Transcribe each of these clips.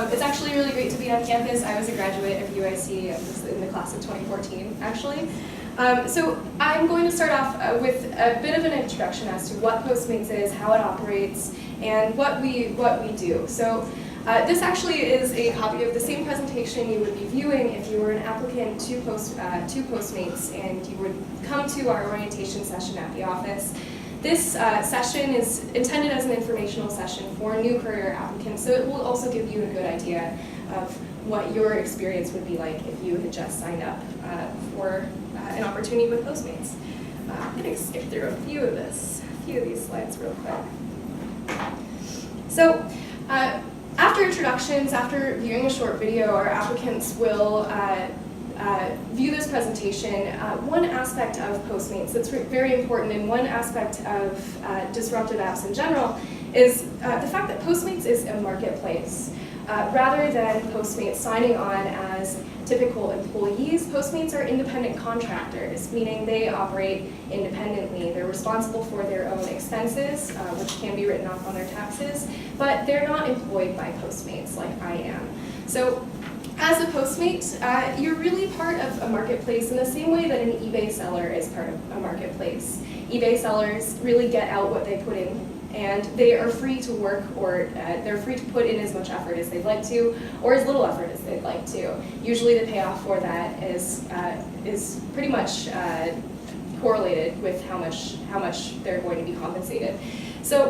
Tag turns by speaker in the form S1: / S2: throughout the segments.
S1: It's actually really great to be on campus. I was a graduate of UIC. I was in the class of 2014, actually. So I'm going to start off with a bit of an introduction as to what Postmates is, how it operates, and what we do. So this actually is a copy of the same presentation you would be viewing if you were an applicant to Postmates and you would come to our orientation session at the office. This session is intended as an informational session for new Courier applicants, so it will also give you a good idea of what your experience would be like if you had just signed up for an opportunity with Postmates. I'm going to skip through a few of these slides real quick. So, after introductions, after viewing a short video, our applicants will view this presentation. One aspect of Postmates that's very important, and one aspect of disruptive apps in general, is the fact that Postmates is a marketplace. Rather than Postmates signing on as typical employees, Postmates are independent contractors, meaning they operate independently. They're responsible for their own expenses, which can be written off on their taxes, but they're not employed by Postmates like I am. So as a Postmate, you're really part of a marketplace in the same way that an eBay seller is part of a marketplace. eBay sellers really get out what they put in, and they are free to work, or they're free to put in as much effort as they'd like to, or as little effort as they'd like to. Usually the payoff for that is pretty much correlated with how much they're going to be compensated. So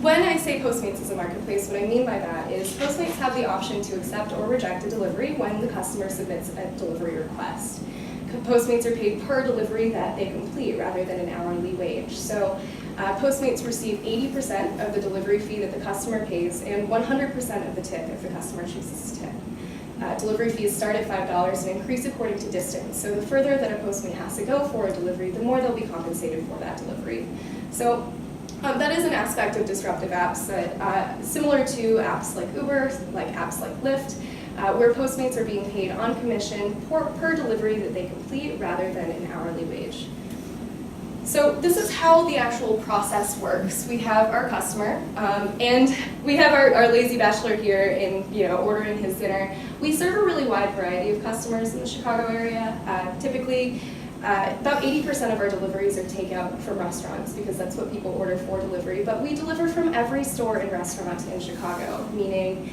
S1: when I say Postmates is a marketplace, what I mean by that is Postmates have the option to accept or reject a delivery when the customer submits a delivery request. Postmates are paid per delivery that they complete rather than an hourly wage. So Postmates receive 80% of the delivery fee that the customer pays and 100% of the tip if the customer chooses to tip. Delivery fees start at $5 and increase according to distance. So the further that a Postmate has to go for a delivery, the more they'll be compensated for that delivery. So that is an aspect of disruptive apps that, similar to apps like Uber, like apps like Lyft, where Postmates are being paid on commission per delivery that they complete rather than an hourly wage. So this is how the actual process works. We have our customer, and we have our lazy bachelor here in ordering his dinner. We serve a really wide variety of customers in the Chicago area. Typically, about 80% of our deliveries are takeout from restaurants because that's what people order for delivery. But we deliver from every store and restaurant in Chicago, meaning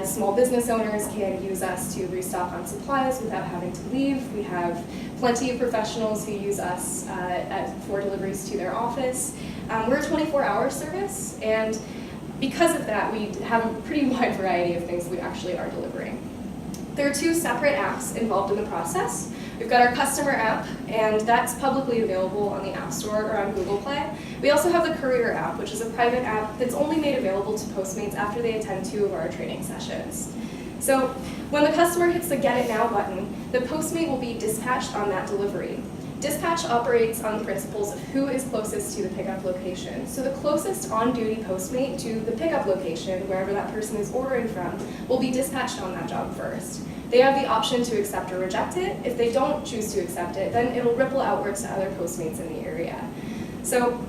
S1: small business owners can use us to restock on supplies without having to leave. We have plenty of professionals who use us for deliveries to their office. We're a 24-hour service, and because of that, we have a pretty wide variety of things we actually are delivering. There are two separate apps involved in the process. We've got our customer app, and that's publicly available on the App Store or on Google Play. We also have the Courier app, which is a private app that's only made available to Postmates after they attend 2 of our training sessions. So when the customer hits the Get It Now button, the Postmate will be dispatched on that delivery. Dispatch operates on the principles of who is closest to the pickup location. So the closest on-duty Postmate to the pickup location, wherever that person is ordering from, will be dispatched on that job first. They have the option to accept or reject it. If they don't choose to accept it, then it'll ripple outwards to other Postmates in the area. So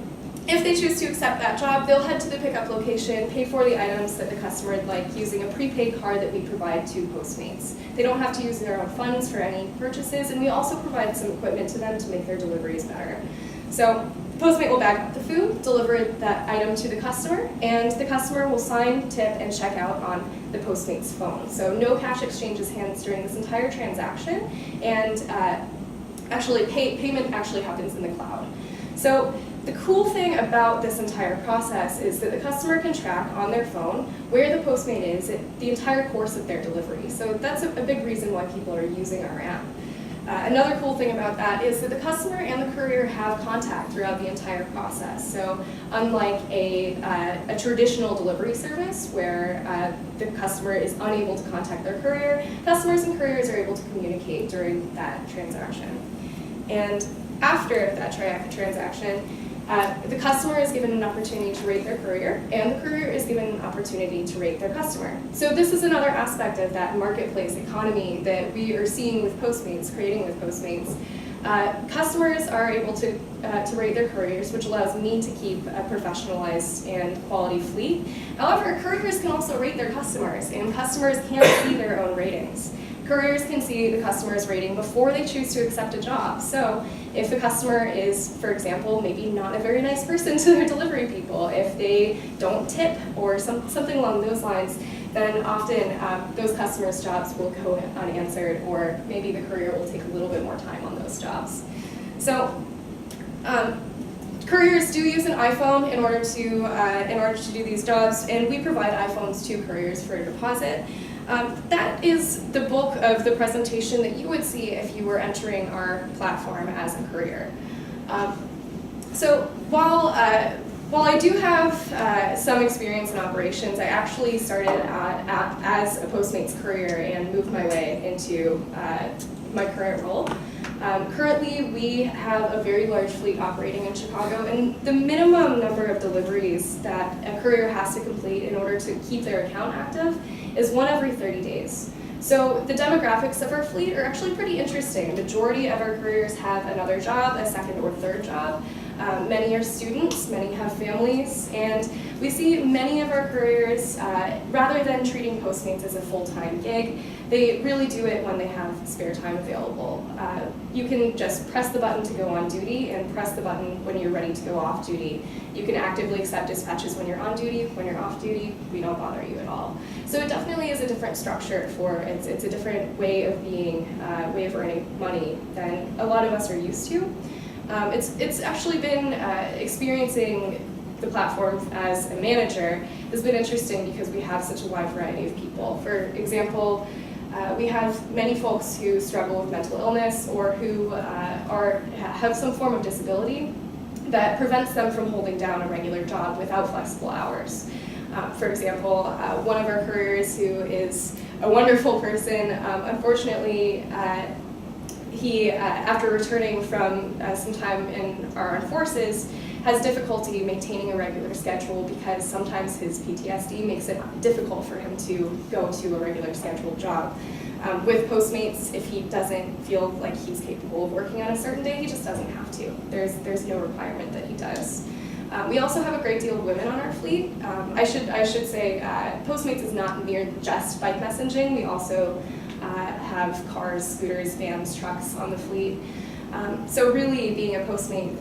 S1: if they choose to accept that job, they'll head to the pickup location, pay for the items that the customer would like using a prepaid card that we provide to Postmates. They don't have to use their own funds for any purchases, and we also provide some equipment to them to make their deliveries better. So Postmate will bag up the food, deliver that item to the customer, and the customer will sign, tip, and check out on the Postmates phone. So no cash exchanges hands during this entire transaction, and payment actually happens in the cloud. So the cool thing about this entire process is that the customer can track on their phone where the Postmate is at the entire course of their delivery. So that's a big reason why people are using our app. Another cool thing about that is that the customer and the courier have contact throughout the entire process. So unlike a traditional delivery service where the customer is unable to contact their courier, customers and couriers are able to communicate during that transaction. And after that transaction, the customer is given an opportunity to rate their courier, and the courier is given an opportunity to rate their customer. So this is another aspect of that marketplace economy that we are seeing with Postmates, creating with Postmates. Customers are able to rate their couriers, which allows me to keep a professionalized and quality fleet. However, couriers can also rate their customers, and customers can't see their own ratings. Couriers can see the customer's rating before they choose to accept a job. So if the customer is, for example, maybe not a very nice person to their delivery people, if they don't tip or something along those lines, then often those customers' jobs will go unanswered, or maybe the courier will take a little bit more time on those jobs. So couriers do use an iPhone in order to do these jobs, and we provide iPhones to couriers for a deposit. That is the bulk of the presentation that you would see if you were entering our platform as a courier. So while I do have some experience in operations, I actually started as a Postmates courier and moved my way into my current role. Currently, we have a very large fleet operating in Chicago, and the minimum number of deliveries that a courier has to complete in order to keep their account active is 1 every 30 days. So the demographics of our fleet are actually pretty interesting. The majority of our couriers have another job, a second or third job. Many are students, many have families, and we see many of our couriers, rather than treating Postmates as a full-time gig, they really do it when they have spare time available. You can just press the button to go on duty and press the button when you're ready to go off duty. You can actively accept dispatches when you're on duty. When you're off duty, we don't bother you at all. So it definitely is a different structure it's a different way of being, way of earning money than a lot of us are used to. It's actually been experiencing the platform as a manager has been interesting because we have such a wide variety of people. For example, we have many folks who struggle with mental illness or who have some form of disability that prevents them from holding down a regular job without flexible hours. For example, one of our couriers who is a wonderful person, unfortunately, he, after returning from some time in our armed forces, has difficulty maintaining a regular schedule because sometimes his PTSD makes it difficult for him to go to a regular scheduled job. With Postmates, if he doesn't feel like he's capable of working on a certain day, he just doesn't have to. There's no requirement that he does. We also have a great deal of women on our fleet. I should say Postmates is not mere just bike messaging. We also have cars, scooters, vans, trucks on the fleet. So really, being a Postmate,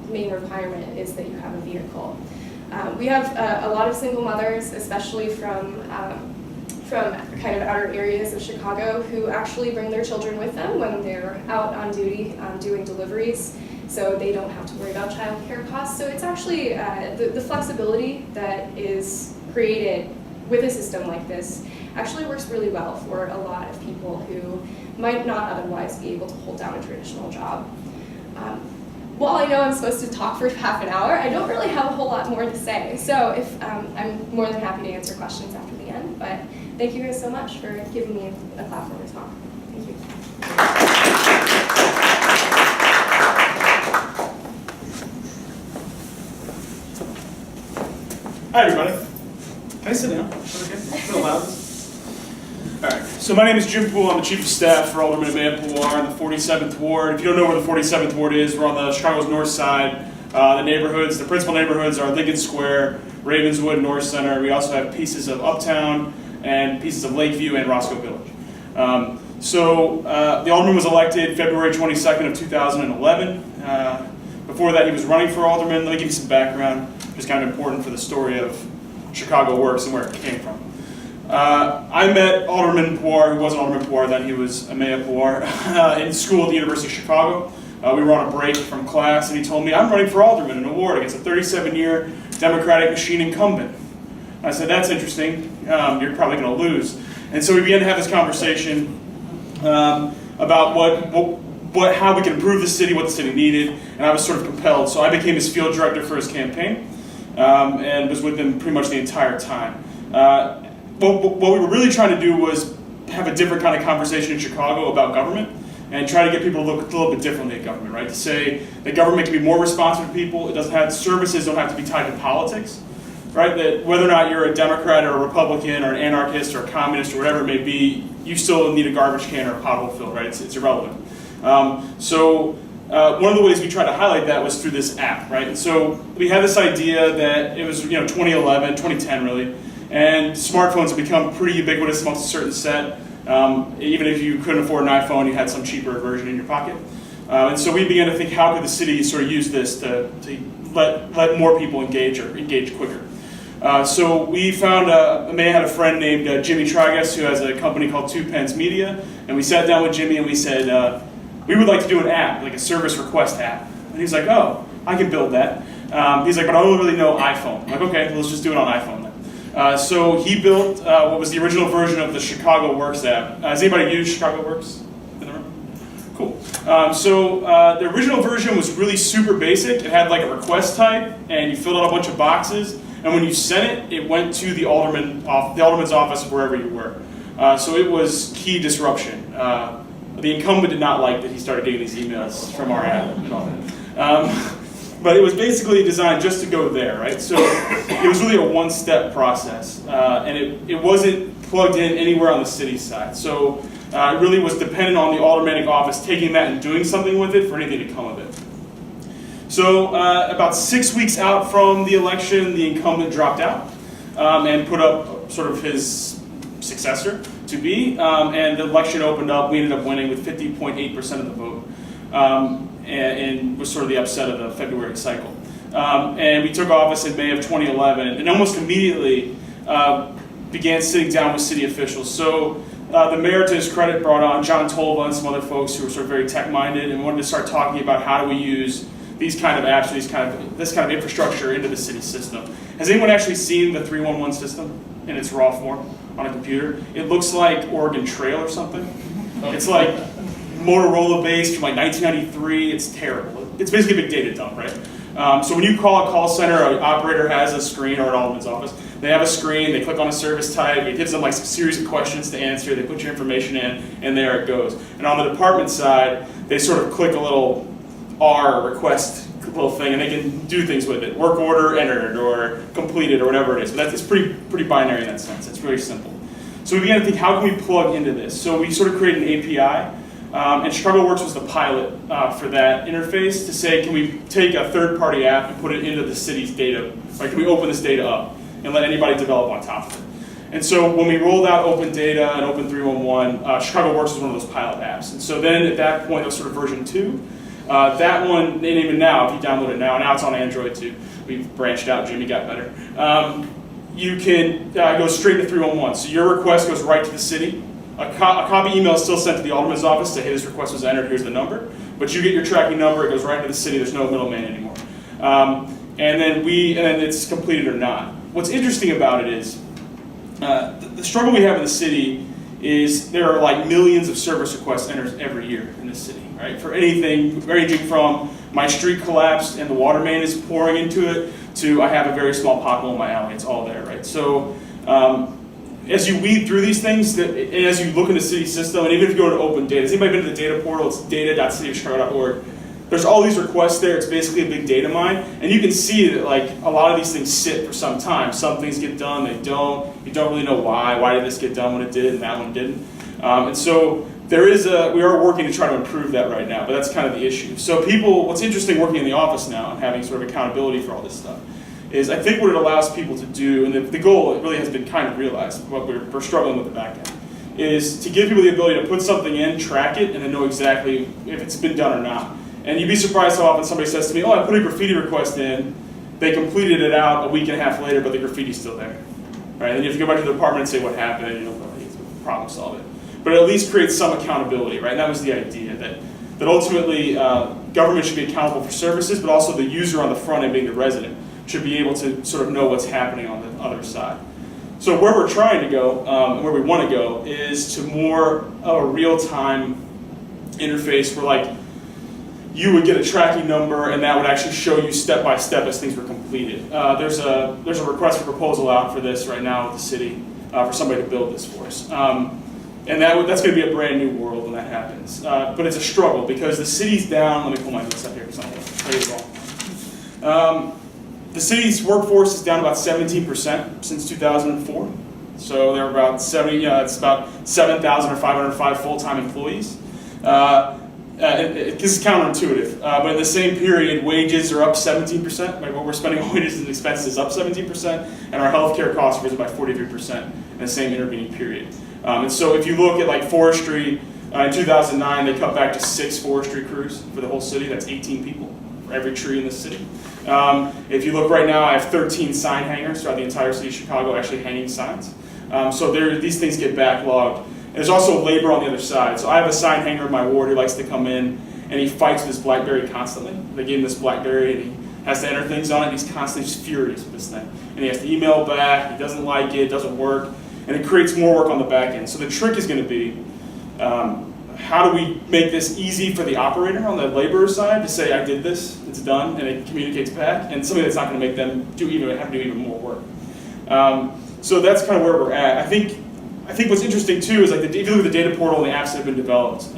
S1: main requirement is that you have a vehicle. We have a lot of single mothers, especially from kind of outer areas of Chicago, who actually bring their children with them when they're out on duty doing deliveries, so they don't have to worry about childcare costs. So it's actually the flexibility that is created with a system like this actually works really well for a lot of people who might not otherwise be able to hold down a traditional job. While I know I'm supposed to talk for half an hour, I don't really have a whole lot more to say. So if I'm more than happy to answer questions after the end, but thank you guys so much for giving me a platform to talk. Thank you.
S2: Hi everybody. Can I sit down? Is that okay? Is that allowed? Alright, so my name is Jim Poole. I'm the Chief of Staff for Alderman Poole in the 47th Ward. If you don't know where the 47th Ward is, we're on the Chicago's north side. The neighborhoods, the principal neighborhoods are Lincoln Square, Ravenswood, North Center. We also have pieces of Uptown and pieces of Lakeview and Roscoe Village. The Alderman was elected February 22nd of 2011. Before that, he was running for Alderman. Let me give you some background, which is kind of important for the story of Chicago Works and where it came from. I met Alderman Poore, who wasn't Alderman Poore then, he was Mayor Poore, in school at the University of Chicago. We were on a break from class, and he told me, I'm running for Alderman, an award against a 37-year Democratic machine incumbent. I said, that's interesting, you're probably going to lose. And so we began to have this conversation about how we could improve the city, what the city needed, and I was sort of compelled. So I became his field director for his campaign, and was with him pretty much the entire time. What we were really trying to do was have a different kind of conversation in Chicago about government and try to get people to look a little bit differently at government, right? To say that government can be more responsive to people, it doesn't have, services don't have to be tied to politics, right? That whether or not you're a Democrat or a Republican or an anarchist or a communist or whatever it may be, you still need a garbage can or a pothole filled, right? It's irrelevant. So one of the ways we tried to highlight that was through this app, right? And so we had this idea that it was 2011, 2010 really, and smartphones have become pretty ubiquitous amongst a certain set. Even if you couldn't afford an iPhone, you had some cheaper version in your pocket. And so we began to think, how could the city sort of use this to let more people engage quicker? So we found, May had a friend named Jimmy Trigas who has a company called Two Pens Media, and we sat down with Jimmy and we said, we would like to do an app, like a service request app. And he's like, oh, I can build that. He's like, but I don't really know iPhone. I'm like, okay, well, let's just do it on iPhone then. So he built what was the original version of the Chicago Works app. Has anybody used Chicago Works in the room? Cool. The original version was really super basic. It had like a request type, and you filled out a bunch of boxes. And when you sent it, it went to the alderman's office wherever you were. So it was key disruption. The incumbent did not like that he started getting these emails from our app and all that. But it was basically designed just to go there, right? So it was really a one-step process, and it wasn't plugged in anywhere on the city side. So it really was dependent on the aldermanic office taking that and doing something with it for anything to come of it. So about 6 weeks out from the election, the incumbent dropped out and put up sort of his successor to be, and the election opened up. We ended up winning with 50.8% of the vote, and was sort of the upset of the February cycle. And we took office in May of 2011, and almost immediately began sitting down with city officials. So the mayor, to his credit, brought on John Tolba and some other folks who were sort of very tech-minded and wanted to start talking about how do we use these kind of apps, this kind of infrastructure into the city system. Has anyone actually seen the 311 system in its raw form on a computer? It looks like Oregon Trail or something. It's like Motorola based from like 1993. It's terrible. It's basically a big data dump, right? So when you call a call center, an operator has a screen, or an alderman's office. They have a screen, they click on a service type, it gives them like some series of questions to answer, they put your information in, and there it goes. And on the department side, they sort of click a little R request little thing, and they can do things with it. Work order entered, or completed, or whatever it is. But it's pretty binary in that sense. It's very simple. So we began to think, how can we plug into this? So we sort of created an API, and Chicago Works was the pilot for that interface to say, can we take a third-party app and put it into the city's data? Like, can we open this data up and let anybody develop on top of it? And so when we rolled out Open Data and Open 311, Chicago Works was one of those pilot apps. And so then at that point, it was sort of version 2. That one, and even now, if you download it now it's on Android too. We've branched out, Jimmy got better. You can go straight to 311. So your request goes right to the city. A copy email is still sent to the alderman's office to say, hey, this request was entered, here's the number. But you get your tracking number, it goes right to the city, there's no middleman anymore. And then it's completed or not. What's interesting about it is, the struggle we have in the city is there are like millions of service requests entered every year in this city, right? For anything ranging from my street collapsed and the water main is pouring into it to I have a very small pothole in my alley. It's all there, right? So as you weed through these things, and as you look in the city system, and even if you go to Open Data, has anybody been to the data portal? It's data.cityofchicago.org. There's all these requests there. It's basically a big data mine, and you can see that like a lot of these things sit for some time. Some things get done, they don't. You don't really know why. Why did this get done when it did, and that one didn't? And so we are working to try to improve that right now, but that's kind of the issue. So what's interesting working in the office now and having sort of accountability for all this stuff is I think what it allows people to do, and the goal it really has been kind of realized, but we're struggling with the back end, is to give people the ability to put something in, track it, and then know exactly if it's been done or not. And you'd be surprised how often somebody says to me, oh, I put a graffiti request in, they completed it out a week and a half later, but the graffiti's still there. Right? And if you go back to the department and say what happened, you know, problem solve it. But at least create some accountability, right? And that was the idea, that ultimately government should be accountable for services, but also the user on the front end, being the resident, should be able to sort of know what's happening on the other side. So where we're trying to go, and where we want to go, is to more of a real-time interface where like, you would get a tracking number, and that would actually show you step by step as things were completed. There's a request for proposal out for this right now with the city for somebody to build this for us, and that's going to be a brand new world when that happens. But it's a struggle because the city's down. Let me pull my notes up here because I'm ready to go. The city's workforce is down about 17% since 2004. So there are about it's about 7,505 full-time employees. this is counterintuitive, but in the same period, wages are up 17%. Like what we're spending on wages and expenses is up 17%, and our healthcare costs have risen by 43% in the same intervening period. And so if you look at like forestry, in 2009, they cut back to 6 forestry crews for the whole city. That's 18 people for every tree in the city. If you look right now, I have 13 sign hangers throughout the entire city of Chicago actually hanging signs. So these things get backlogged. And there's also labor on the other side. So I have a sign hanger in my ward who likes to come in and he fights with his BlackBerry constantly. They gave him this BlackBerry and he has to enter things on it. He's constantly just furious with this thing. And he has to email back, he doesn't like it doesn't work, and it creates more work on the back end. So the trick is going to be, how do we make this easy for the operator on the laborer side to say, I did this, it's done, and it communicates back, and something that's not going to make them have to do even more work. So that's kind of where we're at. I think what's interesting too is like if you look at the data portal and the apps that have been developed,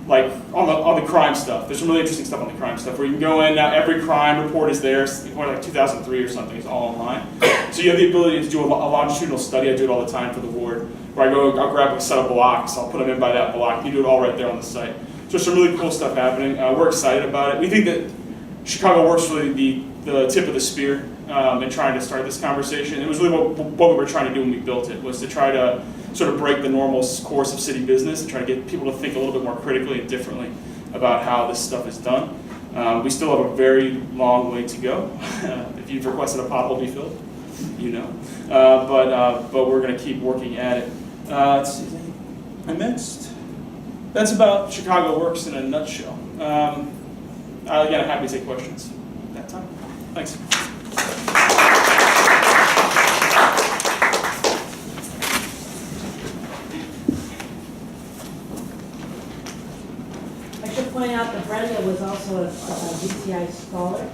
S2: like on the crime stuff, there's some really interesting stuff on the crime stuff where you can go in now. Every crime report is there. It's more like 2003 or something. It's all online. So you have the ability to do a longitudinal study. I do it all the time for the ward. Where I'll grab a set of blocks. I'll put them in by that block. You do it all right there on the site. So there's some really cool stuff happening. We're excited about it. We think that Chicago Works really the tip of the spear in trying to start this conversation. It was really what we were trying to do when we built it, was to try to sort of break the normal course of city business and try to get people to think a little bit more critically and differently about how this stuff is done. We still have a very long way to go. If you've requested a pothole be filled, you know. But we're going to keep working at it. Let's see, I missed. That's about Chicago Works in a nutshell. Again, I'm happy to take questions at that time. Thanks.
S3: I should point out that Brenda was also a DCI scholar,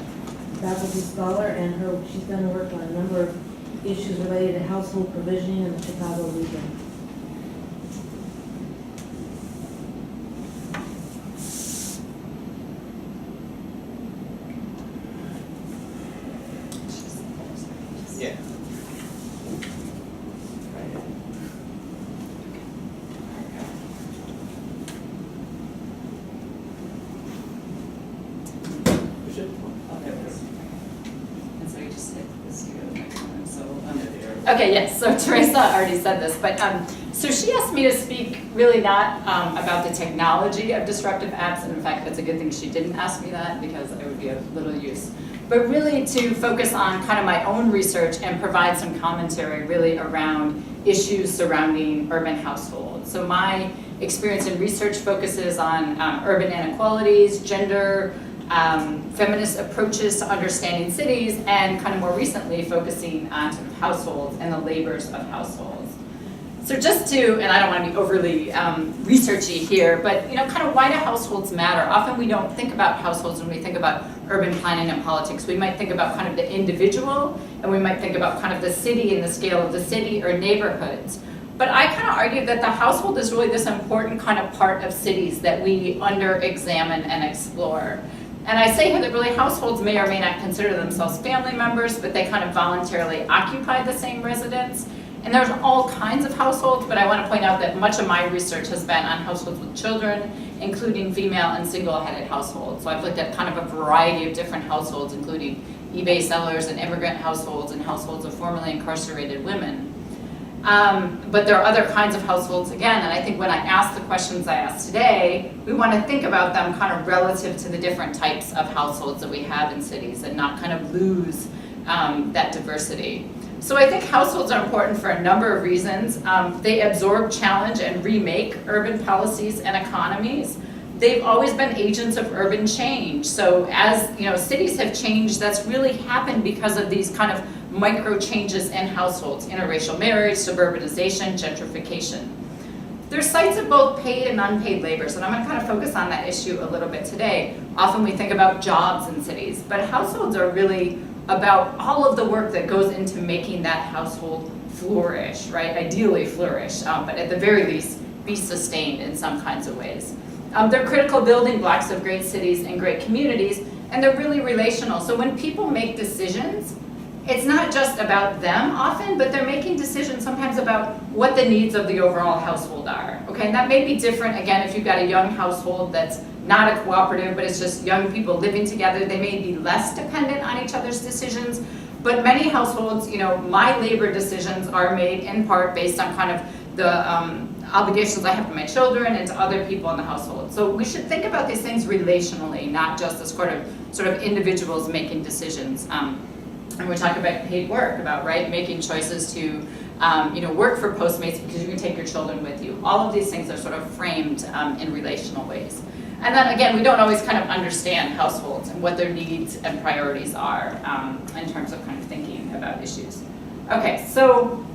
S3: faculty scholar, and she's done work on a number of issues related to household provisioning in the Chicago region.
S4: Yeah.
S5: Okay, yes, so Teresa already said this, but so she asked me to speak really not about the technology of disruptive apps, and in fact, that's a good thing she didn't ask me that because it would be of little use, but really to focus on kind of my own research and provide some commentary really around issues surrounding urban households. So my experience in research focuses on urban inequalities, gender, feminist approaches to understanding cities, and kind of more recently focusing on sort of households and the labors of households. So just to, and I don't want to be overly researchy here, but kind of why do households matter? Often we don't think about households when we think about urban planning and politics. We might think about kind of the individual, and we might think about kind of the city and the scale of the city or neighborhoods. But I kind of argue that the household is really this important kind of part of cities that we under-examine and explore. And I say here that really households may or may not consider themselves family members, but they kind of voluntarily occupy the same residence. And there's all kinds of households, but I want to point out that much of my research has been on households with children, including female and single-headed households. So I've looked at kind of a variety of different households, including eBay sellers and immigrant households and households of formerly incarcerated women. But there are other kinds of households again, and I think when I ask the questions I asked today, we want to think about them kind of relative to the different types of households that we have in cities and not kind of lose that diversity. So I think households are important for a number of reasons. They absorb, challenge, and remake urban policies and economies. They've always been agents of urban change. So as cities have changed, that's really happened because of these kind of micro changes in households, interracial marriage, suburbanization, gentrification. There's sites of both paid and unpaid labor, so I'm going to kind of focus on that issue a little bit today. Often we think about jobs in cities, but households are really about all of the work that goes into making that household flourish, right? Ideally flourish, but at the very least be sustained in some kinds of ways. They're critical building blocks of great cities and great communities, and they're really relational. So when people make decisions, it's not just about them often, but they're making decisions sometimes about what the needs of the overall household are, okay? And that may be different, again, if you've got a young household that's not a cooperative, but it's just young people living together. They may be less dependent on each other's decisions, but many households, my labor decisions are made in part based on kind of the obligations I have to my children and to other people in the household. So we should think about these things relationally, not just as sort of individuals making decisions. And we're talking about paid work, about making choices to work for Postmates because you can take your children with you. All of these things are sort of framed in relational ways. And then again, we don't always kind of understand households and what their needs and priorities are in terms of kind of thinking about issues. Okay, so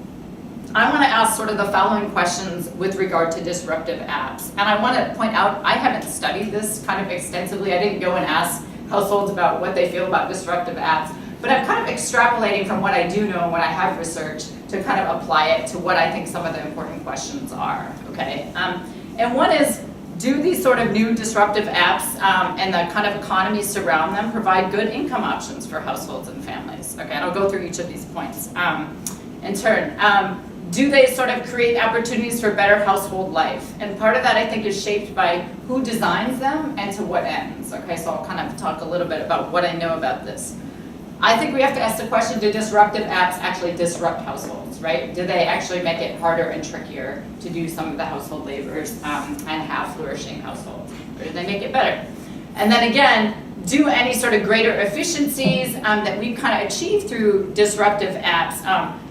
S5: I want to ask sort of the following questions with regard to disruptive apps. And I want to point out, I haven't studied this kind of extensively. I didn't go and ask households about what they feel about disruptive apps. But I'm kind of extrapolating from what I do know and what I have researched to kind of apply it to what I think some of the important questions are, okay? And one is, do these sort of new disruptive apps and the kind of economies surround them provide good income options for households and families? Okay, and I'll go through each of these points in turn. Do they sort of create opportunities for better household life? And part of that I think is shaped by who designs them and to what ends, okay? So I'll kind of talk a little bit about what I know about this. I think we have to ask the question, do disruptive apps actually disrupt households, right? Do they actually make it harder and trickier to do some of the household labors and have flourishing households? Or do they make it better? And then again, do any sort of greater efficiencies that we've kind of achieved through disruptive apps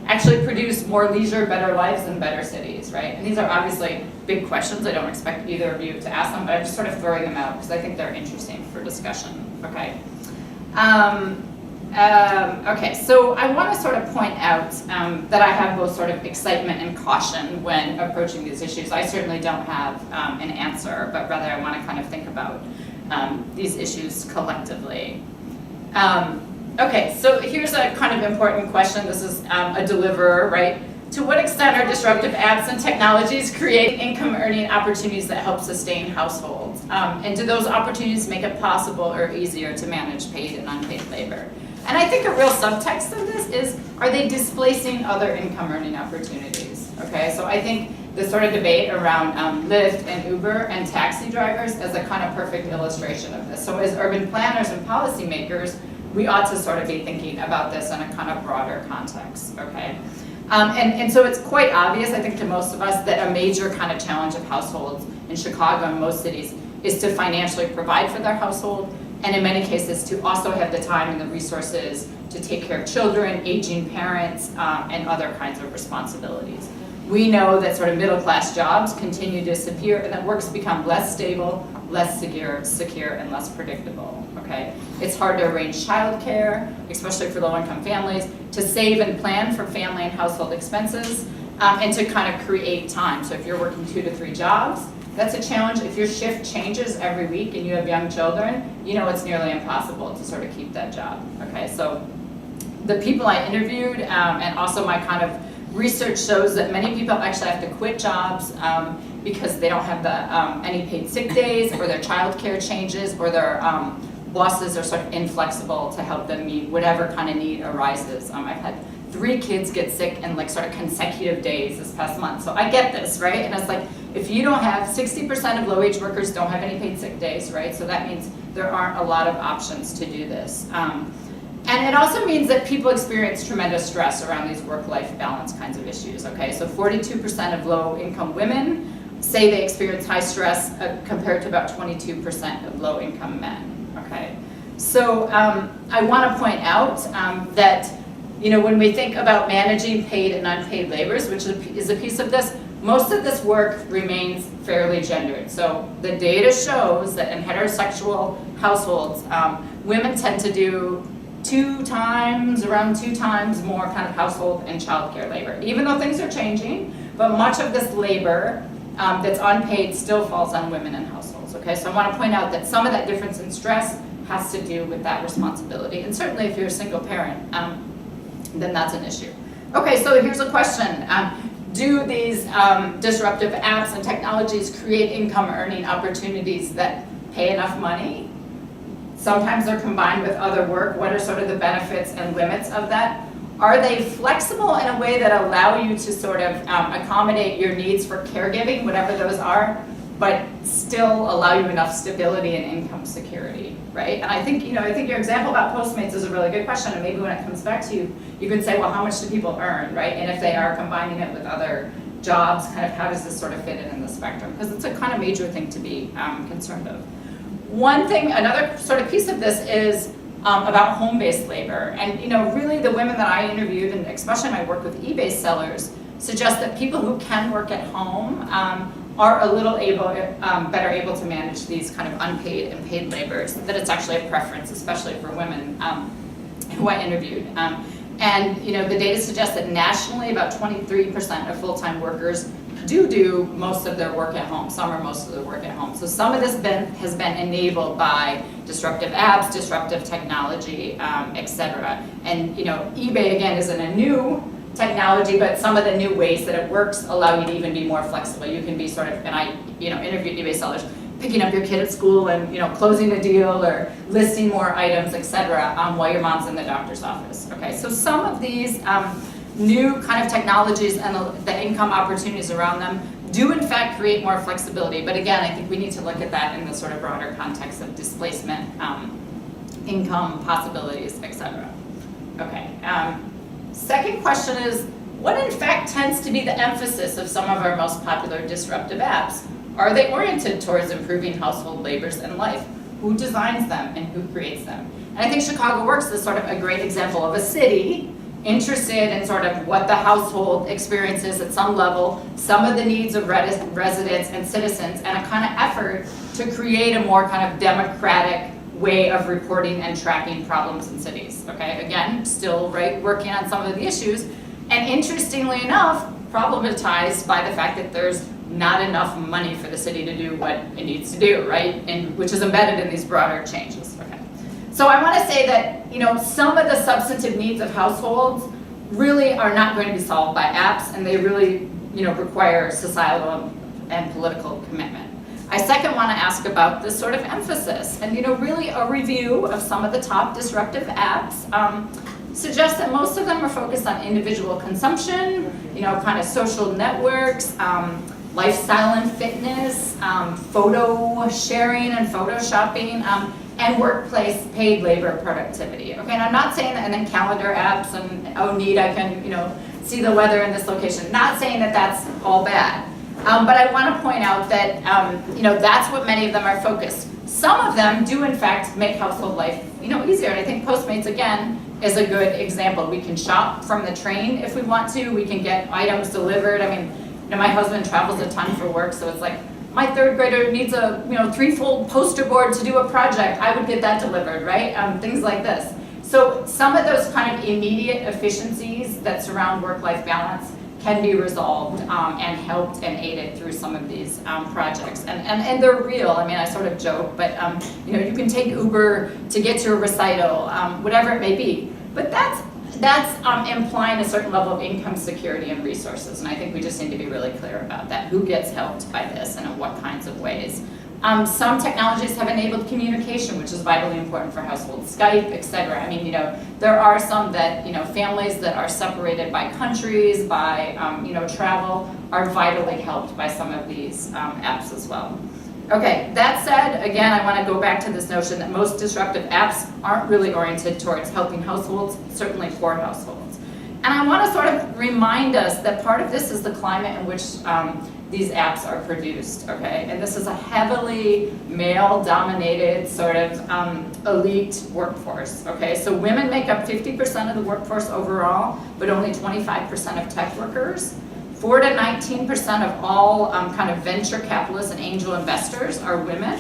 S5: actually produce more leisure, better lives, and better cities, right? And these are obviously big questions. I don't expect either of you to ask them, but I'm just sort of throwing them out because I think they're interesting for discussion, okay? Okay, so I want to sort of point out that I have both sort of excitement and caution when approaching these issues. I certainly don't have an answer, but rather I want to kind of think about these issues collectively. Okay, so here's a kind of important question. This is a deliverer, right? To what extent are disruptive apps and technologies create income earning opportunities that help sustain households? And do those opportunities make it possible or easier to manage paid and unpaid labor? And I think a real subtext of this is, are they displacing other income earning opportunities? Okay, so I think the sort of debate around Lyft and Uber and taxi drivers is a kind of perfect illustration of this. So as urban planners and policymakers, we ought to sort of be thinking about this in a kind of broader context, okay? And so it's quite obvious, I think, to most of us that a major kind of challenge of households in Chicago and most cities is to financially provide for their household, and in many cases to also have the time and the resources to take care of children, aging parents, and other kinds of responsibilities. We know that sort of middle-class jobs continue to disappear and that work's become less stable, less secure, and less predictable, okay? It's hard to arrange childcare, especially for low-income families, to save and plan for family and household expenses, and to kind of create time. So if you're working 2 to 3 jobs, that's a challenge. If your shift changes every week and you have young children, it's nearly impossible to sort of keep that job, okay? So the people I interviewed and also my kind of research shows that many people actually have to quit jobs because they don't have any paid sick days, or their childcare changes, or their bosses are sort of inflexible to help them meet whatever kind of need arises. I've had 3 kids get sick in like sort of consecutive days this past month, so I get this, right? And it's like, if you don't have, 60% of low-wage workers don't have any paid sick days, right? So that means there aren't a lot of options to do this. And it also means that people experience tremendous stress around these work-life balance kinds of issues, okay? So 42% of low-income women say they experience high stress compared to about 22% of low-income men, okay? So I want to point out that, when we think about managing paid and unpaid labors, which is a piece of this, most of this work remains fairly gendered. So the data shows that in heterosexual households, women tend to do around two times more kind of household and childcare labor, even though things are changing, but much of this labor that's unpaid still falls on women and households, okay? So I want to point out that some of that difference in stress has to do with that responsibility, and certainly if you're a single parent, then that's an issue. Okay, so here's a question. Do these disruptive apps and technologies create income earning opportunities that pay enough money? Sometimes they're combined with other work. What are sort of the benefits and limits of that? Are they flexible in a way that allow you to sort of accommodate your needs for caregiving, whatever those are? but still allow you enough stability and income security, right? And I think your example about Postmates is a really good question, and maybe when it comes back to you, you could say, well, how much do people earn, right? And if they are combining it with other jobs, kind of how does this sort of fit in the spectrum? Because it's a kind of major thing to be concerned of. One thing, another sort of piece of this is about home-based labor. And really the women that I interviewed, and especially my work with eBay sellers, suggest that people who can work at home are a little better able to manage these kind of unpaid and paid labors, that it's actually a preference, especially for women who I interviewed. And the data suggests that nationally about 23% of full-time workers do most of their work at home, some or most of their work at home. So some of this has been enabled by disruptive apps, disruptive technology, et cetera. And eBay again isn't a new technology, but some of the new ways that it works allow you to even be more flexible. You can be sort of, and I interviewed eBay sellers, picking up your kid at school and closing a deal or listing more items, et cetera, while your mom's in the doctor's office. Okay, so some of these new kind of technologies and the income opportunities around them do in fact create more flexibility. But again, I think we need to look at that in the sort of broader context of displacement, income possibilities, et cetera. Okay. Second question is, what in fact tends to be the emphasis of some of our most popular disruptive apps? Are they oriented towards improving household labors and life? Who designs them and who creates them? And I think Chicago Works is sort of a great example of a city interested in sort of what the household experiences at some level, some of the needs of residents and citizens, and a kind of effort to create a more kind of democratic way of reporting and tracking problems in cities. Okay, again, still working on some of the issues, and interestingly enough, problematized by the fact that there's not enough money for the city to do what it needs to do, right? And which is embedded in these broader changes. Okay, so I want to say that some of the substantive needs of households really are not going to be solved by apps, and they really require societal and political commitment. I second want to ask about this sort of emphasis, and really a review of some of the top disruptive apps suggests that most of them are focused on individual consumption, kind of social networks, lifestyle and fitness, photo sharing and photoshopping, and workplace paid labor productivity. Okay, and I'm not saying that, and then calendar apps, and oh neat, I can see the weather in this location. Not saying that that's all bad. But I want to point out that that's what many of them are focused. Some of them do in fact make household life easier, and I think Postmates again is a good example. We can shop from the train if we want to. We can get items delivered. I mean, my husband travels a ton for work, so it's like my third grader needs a 3-fold poster board to do a project. I would get that delivered, right? Things like this. So some of those kind of immediate efficiencies that surround work-life balance can be resolved and helped and aided through some of these projects. And they're real. I mean, I sort of joke, but you can take Uber to get to a recital, whatever it may be. But that's implying a certain level of income security and resources, and I think we just need to be really clear about that. Who gets helped by this and in what kinds of ways? Some technologies have enabled communication, which is vitally important for households, Skype, etc. I mean, there are some that, families that are separated by countries, by, travel, are vitally helped by some of these apps as well. Okay, that said, again, I want to go back to this notion that most disruptive apps aren't really oriented towards helping households, certainly poor households. And I want to sort of remind us that part of this is the climate in which these apps are produced, okay? And this is a heavily male-dominated sort of elite workforce, okay? So women make up 50% of the workforce overall, but only 25% of tech workers. 4 to 19% of all kind of venture capitalists and angel investors are women,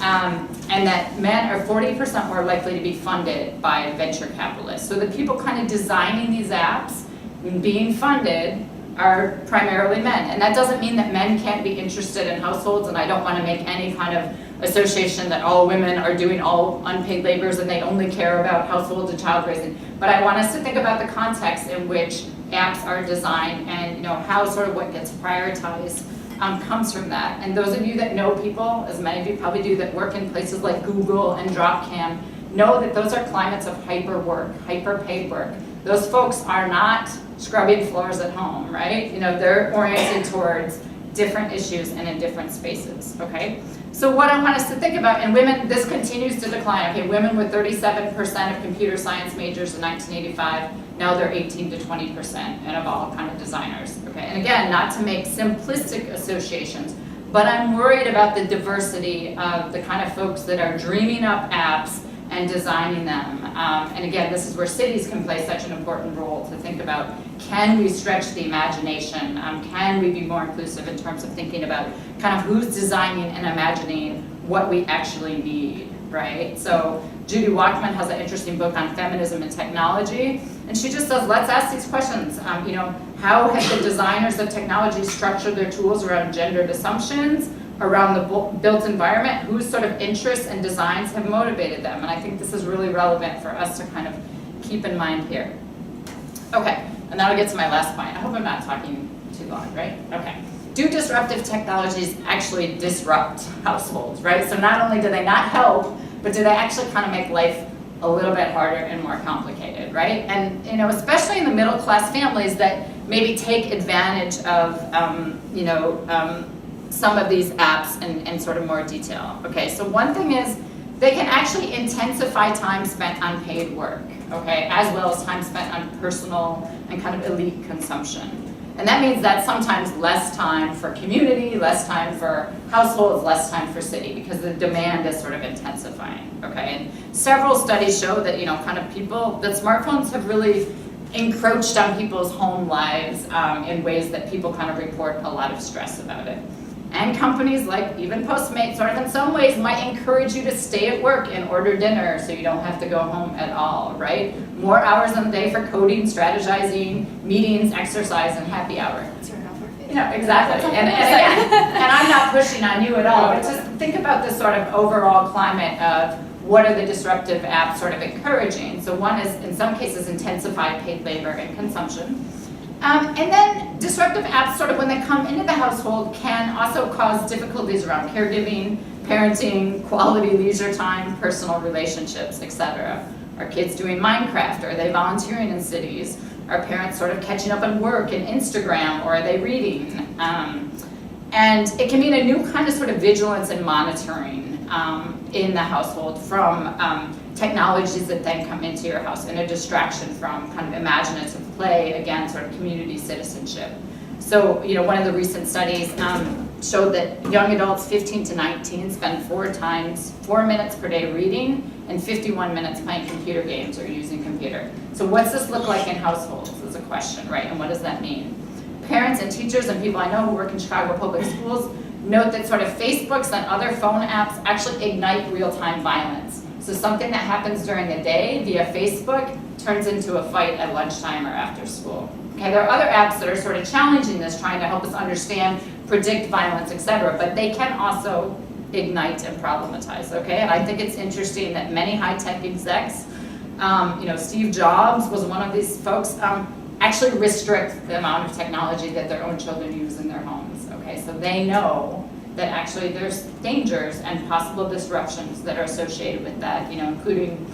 S5: and that men are 40% more likely to be funded by venture capitalists. So the people kind of designing these apps and being funded are primarily men. And that doesn't mean that men can't be interested in households, and I don't want to make any kind of association that all women are doing all unpaid labors and they only care about households and child raising. But I want us to think about the context in which apps are designed and how sort of what gets prioritized comes from that. And those of you that know people, as many of you probably do, that work in places like Google and Dropcam, know that those are climates of hyper work, hyper paid work. Those folks are not scrubbing floors at home, right? They're oriented towards different issues and in different spaces, okay? So what I want us to think about, and women, this continues to decline, okay? Women were 37% of computer science majors in 1985, now they're 18 to 20%, and of all kind of designers, okay? And again, not to make simplistic associations, but I'm worried about the diversity of the kind of folks that are dreaming up apps and designing them. And again, this is where cities can play such an important role to think about, can we stretch the imagination? Can we be more inclusive in terms of thinking about kind of who's designing and imagining what we actually need, right? So Judy Walkman has an interesting book on feminism and technology, and she just says, let's ask these questions. You know, how have the designers of technology structured their tools around gendered assumptions, around the built environment, whose sort of interests and designs have motivated them? And I think this is really relevant for us to kind of keep in mind here. Okay, and now I'll get to my last point. I hope I'm not talking too long, right? Okay. Do disruptive technologies actually disrupt households, right? So not only do they not help, but do they actually kind of make life a little bit harder and more complicated, right? And, you know, especially in the middle class families that maybe take advantage of, some of these apps in sort of more detail. Okay, so one thing is they can actually intensify time spent on paid work, okay, as well as time spent on personal and kind of elite consumption. And that means that sometimes less time for community, less time for households, less time for city, because the demand is sort of intensifying, okay? And several studies show that, you know, kind of that smartphones have really encroached on people's home lives in ways that people kind of report a lot of stress about it. And companies like even Postmates sort of in some ways might encourage you to stay at work and order dinner so you don't have to go home at all, right? More hours in the day for coding, strategizing, meetings, exercise, and happy hour.
S1: Turn off our face.
S5: You know, exactly. And I'm not pushing on you at all, but just think about this sort of overall climate of what are the disruptive apps sort of encouraging. So one is, in some cases, intensified paid labor and consumption. And then disruptive apps, sort of when they come into the household, can also cause difficulties around caregiving, parenting, quality leisure time, personal relationships, etc. Are kids doing Minecraft? Are they volunteering in cities? Are parents sort of catching up on work and Instagram, or are they reading? And it can mean a new kind of sort of vigilance and monitoring in the household from technologies that then come into your house, and a distraction from kind of imaginative play, again, sort of community citizenship. So, you know, one of the recent studies showed that young adults 15 to 19 spend 4 minutes per day reading and 51 minutes playing computer games or using computer. So what's this look like in households is a question, right? And what does that mean? Parents and teachers and people I know who work in Chicago public schools note that sort of Facebooks and other phone apps actually ignite real-time violence. So something that happens during the day via Facebook turns into a fight at lunchtime or after school. Okay, there are other apps that are sort of challenging this, trying to help us understand, predict violence, etc., but they can also ignite and problematize, okay? And I think it's interesting that many high-tech execs, Steve Jobs was one of these folks, actually restrict the amount of technology that their own children use in their homes, okay? So they know that actually there's dangers and possible disruptions that are associated with that, including,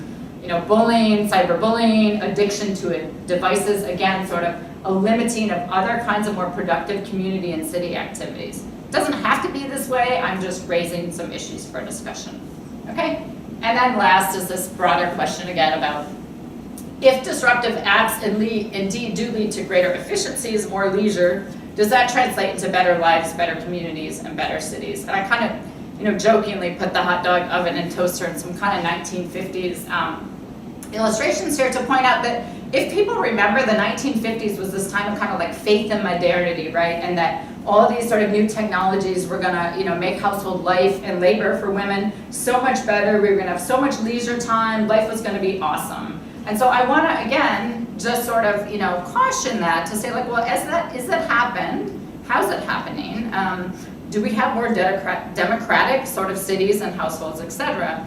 S5: bullying, cyberbullying, addiction to devices, again, sort of a limiting of other kinds of more productive community and city activities. It doesn't have to be this way, I'm just raising some issues for discussion, okay? And then last is this broader question again about if disruptive apps indeed do lead to greater efficiencies, more leisure, does that translate into better lives, better communities, and better cities? And I kind of, jokingly put the hot dog oven and toaster in some kind of 1950s illustrations here to point out that if people remember, the 1950s was this time of kind of like faith in modernity, right? And that all these sort of new technologies were gonna, make household life and labor for women so much better. We were gonna have so much leisure time. Life was gonna be awesome. And so I want to, again, just sort of, caution that to say, like, well, is that happened? How's it happening? Do we have more democratic sort of cities and households, et cetera?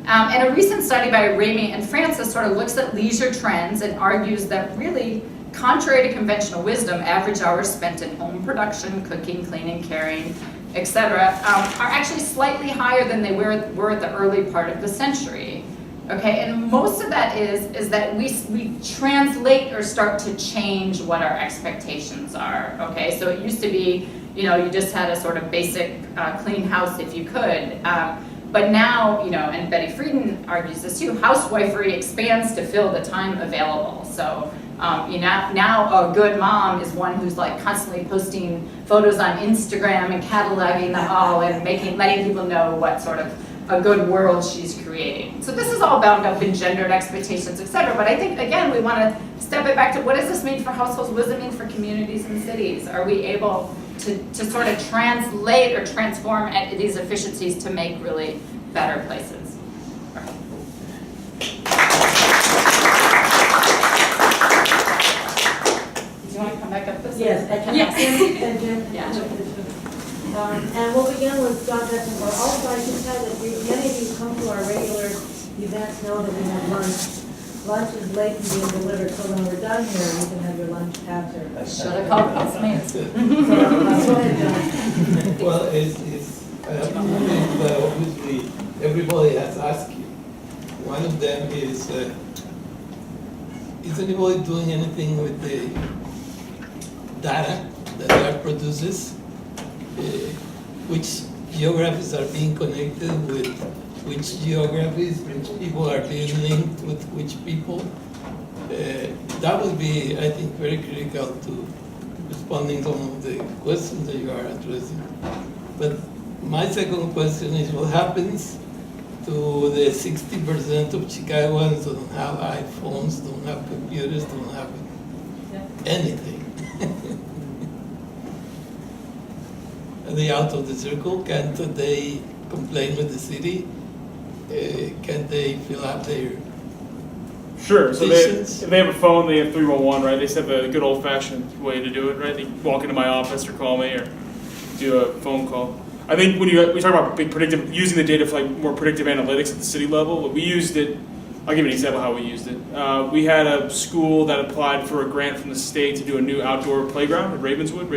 S5: And a recent study by Ramey and Francis sort of looks at leisure trends and argues that really, contrary to conventional wisdom, average hours spent in home production, cooking, cleaning, caring, et cetera, are actually slightly higher than they were at the early part of the century. Okay, and most of that is that we translate or start to change what our expectations are. Okay, so it used to be, you just had a sort of basic clean house if you could. But now, and Betty Friedan argues this too, housewifery expands to fill the time available. So now a good mom is one who's like constantly posting photos on Instagram and cataloging them all and letting people know what sort of a good world she's creating. So this is all bound up in gendered expectations, et cetera. But I think, again, we want to step it back to what does this mean for households? What does it mean for communities and cities? Are we able to sort of translate or transform these efficiencies to make really better places? Do you want to come back up this way?
S3: Yes, and Jim.
S5: Yeah.
S3: And we'll begin with John Jackson. Also, I can tell that many of you come to our regular events know that we have lunch. Lunch is late and being delivered, so when we're done here, you can have your lunch after.
S5: Should have called Postmates.
S3: Go ahead, John.
S6: Well, I have two things that obviously everybody has asked you. One of them is anybody doing anything with the data that that produces? Which geographies are being connected with which geographies, which people are being linked with which people? That would be, I think, very critical to responding some of the questions that you are addressing. But my second question is what happens to the 60% of Chicagoans who don't have iPhones, don't have computers, don't have anything? Are they out of the circle? Can't they complain with the city? Can't they fill out their
S2: Sure. So
S6: petitions?
S2: if they have a phone, they have 311, right? They just have a good old-fashioned way to do it, right? They walk into my office or call me or do a phone call. I think when we talk about big predictive, using the data for like more predictive analytics at the city level, we used it. I'll give you an example of how we used it. We had a school that applied for a grant from the state to do a new outdoor playground at Ravenswood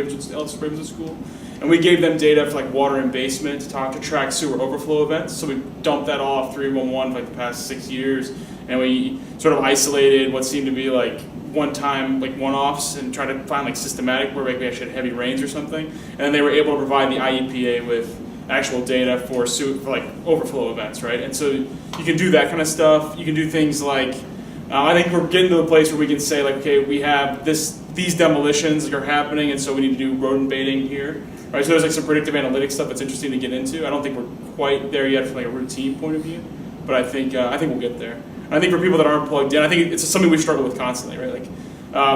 S2: School. And we gave them data for like water and basement to track sewer overflow events. So we dumped that all off 311 for like the past 6 years. And we sort of isolated what seemed to be like one-time, like one-offs and tried to find like systematic where maybe we actually had heavy rains or something. And then they were able to provide the IEPA with actual data for like overflow events, right? And so you can do that kind of stuff. You can do things like, I think we're getting to the place where we can say like, okay, we have these demolitions are happening, and so we need to do rodent baiting here, right? So there's like some predictive analytics stuff that's interesting to get into. I don't think we're quite there yet from like a routine point of view, but I think we'll get there. And I think for people that aren't plugged in, I think it's something we struggle with constantly, right? Like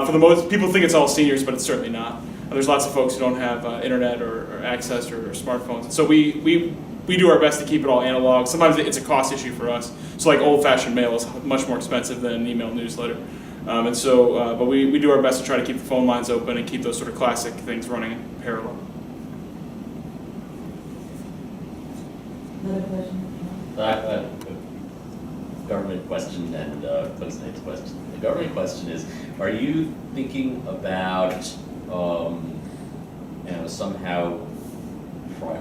S2: for the most people think it's all seniors, but it's certainly not. There's lots of folks who don't have internet or access or smartphones. And so we do our best to keep it all analog. Sometimes it's a cost issue for us. So like old-fashioned mail is much more expensive than an email newsletter. But we do our best to try to keep the phone lines open and keep those sort of classic things running in parallel.
S3: Another question?
S4: Government question and Postmates question. The government question is, are you thinking about somehow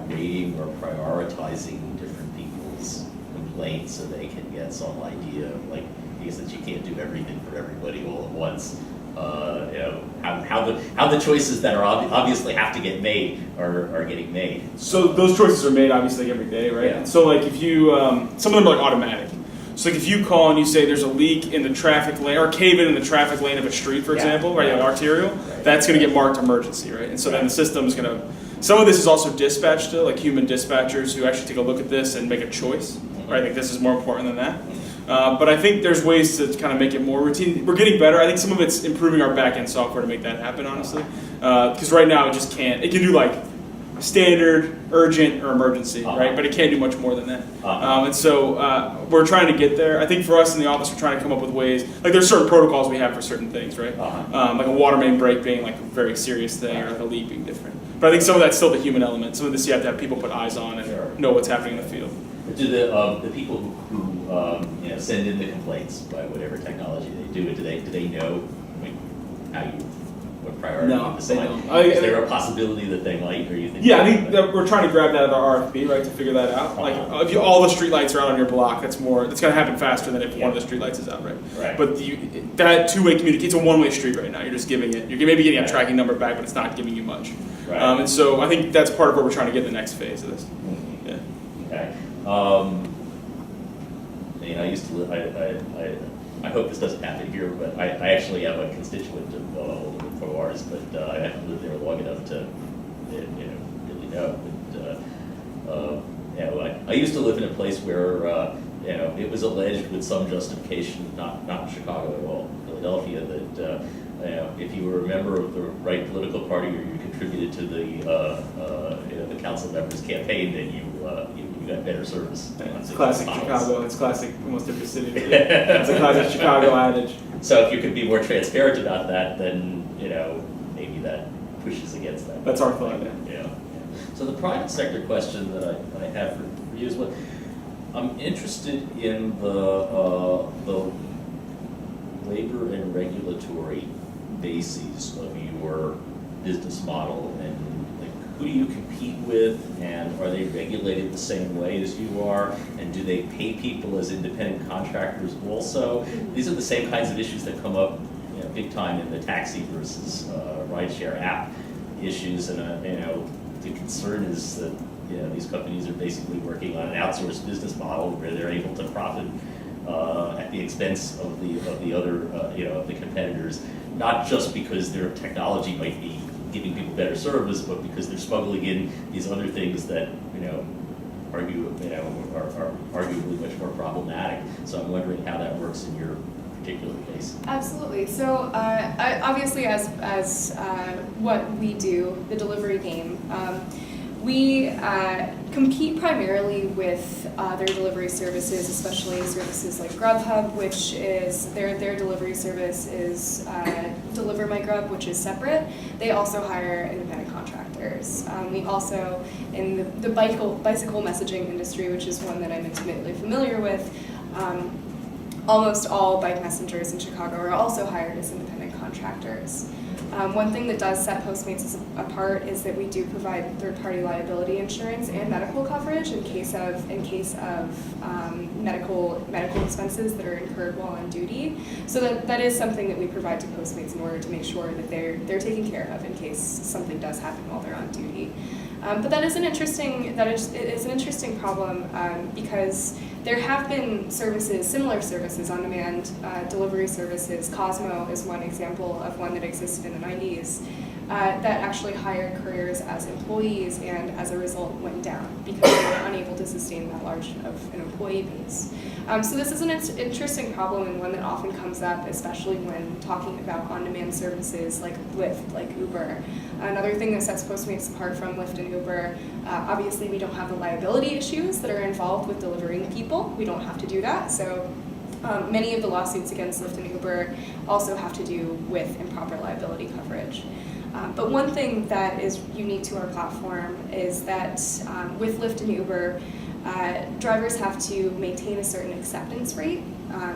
S4: rating or prioritizing different people's complaints so they can get some idea of, like, because that you can't do everything for everybody all at once. How the choices that are obviously have to get made are getting made.
S2: So those choices are made obviously every day, right?
S4: Yeah.
S2: And so like if you, some of them are like automatic. So like if you call and you say there's a leak in the traffic lane, or cave in the traffic lane of a street, for example, right, like arterial, that's going to get marked emergency, right? And so then the system's going to, some of this is also dispatched still, like human dispatchers who actually take a look at this and make a choice, right? Like this is more important than that. But I think there's ways to kind of make it more routine. We're getting better. I think some of it's improving our back-end software to make that happen, honestly. Because right now it just can't. It can do like standard, urgent, or emergency, right? But it can't do much more than that. And so we're trying to get there. I think for us in the office, we're trying to come up with ways. Like there's certain protocols we have for certain things, right? Like a water main break being like a very serious thing, or like a leak being different. But I think some of that's still the human element. Some of this you have to have people put eyes on and know what's happening in the field.
S4: Do the people who send in the complaints by whatever technology they do it, do they know how you what priority
S2: No,
S4: you decide?
S2: they don't.
S4: Is there a possibility that they might, or you think?
S2: Yeah, I think that we're trying to grab that at our RFP, right, to figure that out. Like, if all the streetlights are out on your block, that's going to happen faster than if one of the streetlights is out, right?
S4: Right.
S2: But that two-way communication, it's a one-way street right now. You're just giving it. You're maybe getting a tracking number back, but it's not giving you much.
S4: Right.
S2: And so I think that's part of what we're trying to get in the next phase of this. Yeah.
S4: Okay. I used to live, I hope this doesn't happen here, but I actually am a constituent of ours, but I haven't lived there long enough to, really know. But, I used to live in a place where, it was alleged with some justification, not in Chicago at all, Philadelphia, that, if you were a member of the right political party or you contributed to the council member's campaign, then you got better service.
S2: It's classic Chicago. It's classic almost every city. It's a classic Chicago adage.
S4: So if you could be more transparent about that, then maybe that pushes against that.
S2: That's our thought.
S4: Yeah. So the private sector question that I have for you is what I'm interested in the labor and regulatory bases of your business model, and like who do you compete with, and are they regulated the same way as you are, and do they pay people as independent contractors also? These are the same kinds of issues that come up big time in the taxi versus rideshare app issues, and the concern is that these companies are basically working on an outsourced business model where they're able to profit at the expense of the other of the competitors, not just because their technology might be giving people better service, but because they're smuggling in these other things that are arguably much more problematic. So I'm wondering how that works in your particular case.
S1: Absolutely. So obviously, as what we do, the delivery game, we compete primarily with other delivery services, especially services like Grubhub, which is their delivery service is Deliver My Grub, which is separate. They also hire independent contractors. We also, in the bicycle messaging industry, which is one that I'm intimately familiar with, almost all bike messengers in Chicago are also hired as independent contractors. One thing that does set Postmates apart is that we do provide third-party liability insurance and medical coverage in case of medical expenses that are incurred while on duty. So that is something that we provide to Postmates in order to make sure that they're taken care of in case something does happen while they're on duty. But it is an interesting problem because there have been similar services, on-demand delivery services. Cosmo is one example of one that existed in the 90s that actually hired couriers as employees and as a result went down because they were unable to sustain that large of an employee base. So this is an interesting problem and one that often comes up, especially when talking about on-demand services like Lyft, like Uber. Another thing that sets Postmates apart from Lyft and Uber, obviously we don't have the liability issues that are involved with delivering people. We don't have to do that. So many of the lawsuits against Lyft and Uber also have to do with improper liability coverage. But one thing that is unique to our platform is that with Lyft and Uber, drivers have to maintain a certain acceptance rate.